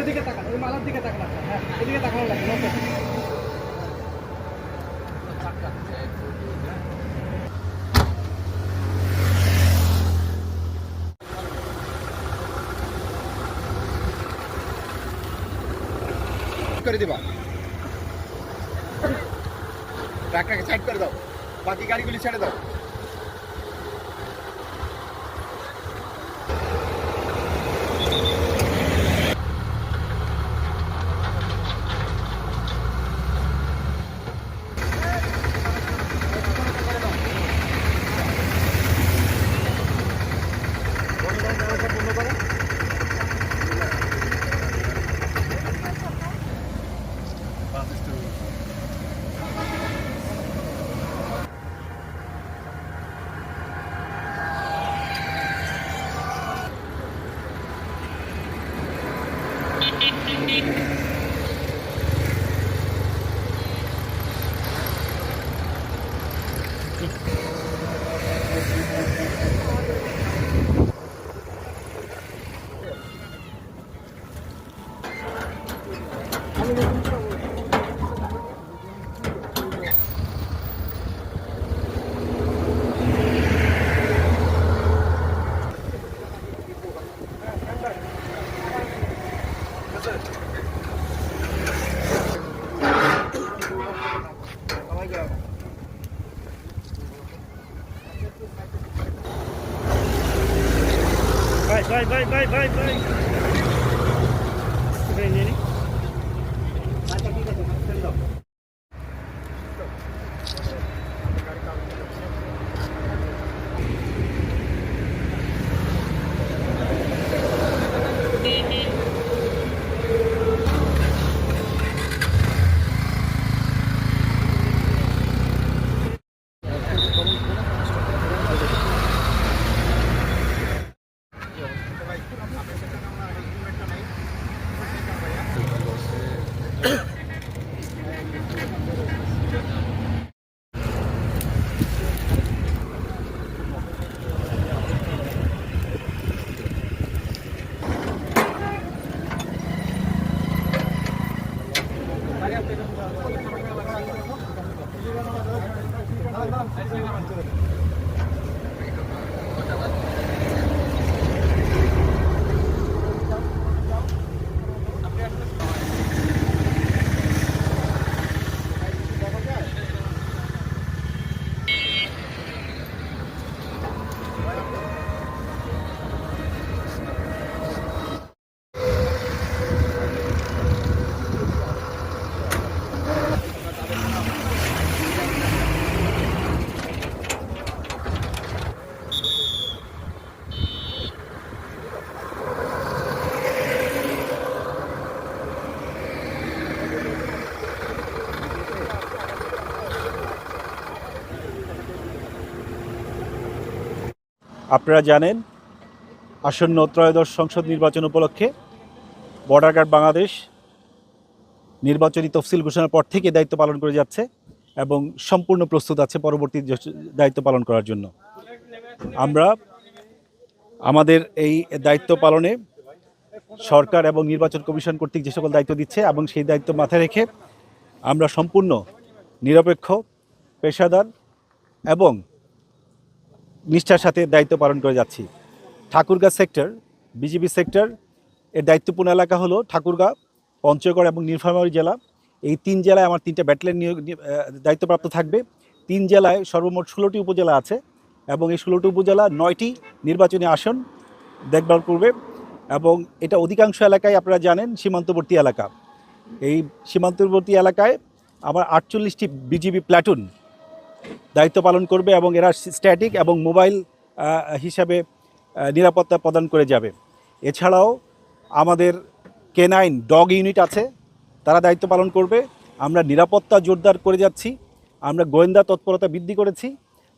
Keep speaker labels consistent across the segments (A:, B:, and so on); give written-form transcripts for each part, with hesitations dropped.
A: ওইদিকে তাকান, ওই মালার দিকে তাকান আপনার। হ্যাঁ, এদিকে তাকানো লাগবে। ওকে।
B: করে দিবা, ট্রাকটাকে সাইড করে দাও, বাকি গাড়িগুলি ছেড়ে দাও।
A: Vai. Vem, Nini.
C: আপনারা জানেন আসন্ন ত্রয়োদশ সংসদ নির্বাচন উপলক্ষে বর্ডার গার্ড বাংলাদেশ নির্বাচনী তফসিল ঘোষণার পর থেকে দায়িত্ব পালন করে যাচ্ছে এবং সম্পূর্ণ প্রস্তুত আছে পরবর্তী দায়িত্ব পালন করার জন্য। আমরা আমাদের এই দায়িত্ব পালনে সরকার এবং নির্বাচন কমিশন কর্তৃক যে সকল দায়িত্ব দিচ্ছে এবং সেই দায়িত্ব মাথায় রেখে আমরা সম্পূর্ণ নিরপেক্ষ, পেশাদার এবং নিষ্ঠার সাথে দায়িত্ব পালন করে যাচ্ছি। ঠাকুরগাঁ সেক্টর, বিজিবি সেক্টর এর দায়িত্বপূর্ণ এলাকা হলো ঠাকুরগাঁ, পঞ্চগড় এবং নীলফামারী জেলা। এই 3 জেলায় আমার 3টা ব্যাটালিয়ন দায়িত্বপ্রাপ্ত থাকবে। 3 জেলায় সর্বমোট 16টি উপজেলা আছে এবং এই 16টি উপজেলা 9টি নির্বাচনী আসন দেখভাল করবে এবং এটা অধিকাংশ এলাকায় আপনারা জানেন সীমান্তবর্তী এলাকা। এই সীমান্তবর্তী এলাকায় আবার 48টি বিজিবি প্ল্যাটুন দায়িত্ব পালন করবে এবং এরা স্ট্যাটিক এবং মোবাইল হিসাবে নিরাপত্তা প্রদান করে যাবে। এছাড়াও আমাদের K9 ডগ ইউনিট আছে, তারা দায়িত্ব পালন করবে। আমরা নিরাপত্তা জোরদার করে যাচ্ছি, আমরা গোয়েন্দা তৎপরতা বৃদ্ধি করেছি,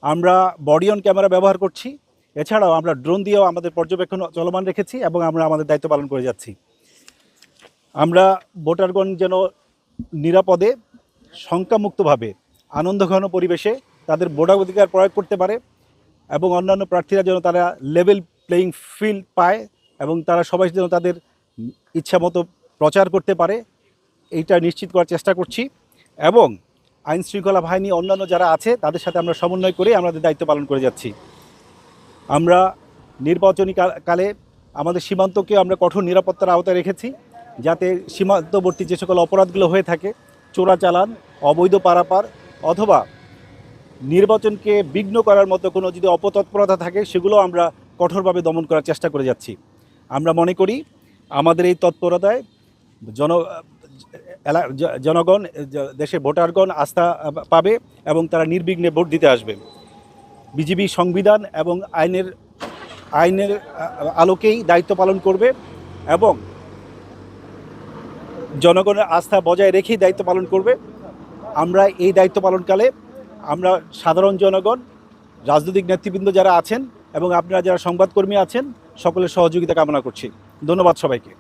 C: আমরা বডি অন ক্যামেরা ব্যবহার করছি, এছাড়াও আমরা ড্রোন দিয়েও আমাদের পর্যবেক্ষণ চলমান রেখেছি এবং আমরা আমাদের দায়িত্ব পালন করে যাচ্ছি। আমরা ভোটারগণ যেন নিরাপদে শঙ্কামুক্তভাবে আনন্দঘন পরিবেশে তাদের ভোটাধিকার প্রয়োগ করতে পারে এবং অন্যান্য প্রার্থীরা যেন তারা লেভেল প্লেয়িং ফিল্ড পায় এবং তারা সবাই যেন তাদের ইচ্ছা মতো প্রচার করতে পারে এইটা নিশ্চিত করার চেষ্টা করছি এবং আইন শৃঙ্খলা বাহিনী অন্যান্য যারা আছে তাদের সাথে আমরা সমন্বয় করে আমাদের দায়িত্ব পালন করে যাচ্ছি। আমরা নির্বাচনী কালে আমাদের সীমান্তকে আমরা কঠোর নিরাপত্তার আওতায় রেখেছি, যাতে সীমান্তবর্তী যে সকল অপরাধগুলো হয়ে থাকে, চোরাচালান, অবৈধ পারাপার অথবা নির্বাচনকে বিঘ্ন করার মতো কোনো যদি অপতৎপরতা থাকে সেগুলো আমরা কঠোরভাবে দমন করার চেষ্টা করে যাচ্ছি। আমরা মনে করি আমাদের এই তৎপরতায় জনগণ, দেশের ভোটারগণ আস্থা পাবে এবং তারা নির্বিঘ্নে ভোট দিতে আসবে। বিজিবি সংবিধান এবং আইনের আলোকেই দায়িত্ব পালন করবে এবং জনগণের আস্থা বজায় রেখেই দায়িত্ব পালন করবে। আমরা এই দায়িত্ব পালনকালে আমরা সাধারণ জনগণ, রাজনৈতিক নেতৃবৃন্দ যারা আছেন এবং আপনারা যারা সংবাদকর্মী আছেন সকলের সহযোগিতা কামনা করছি। ধন্যবাদ সবাইকে।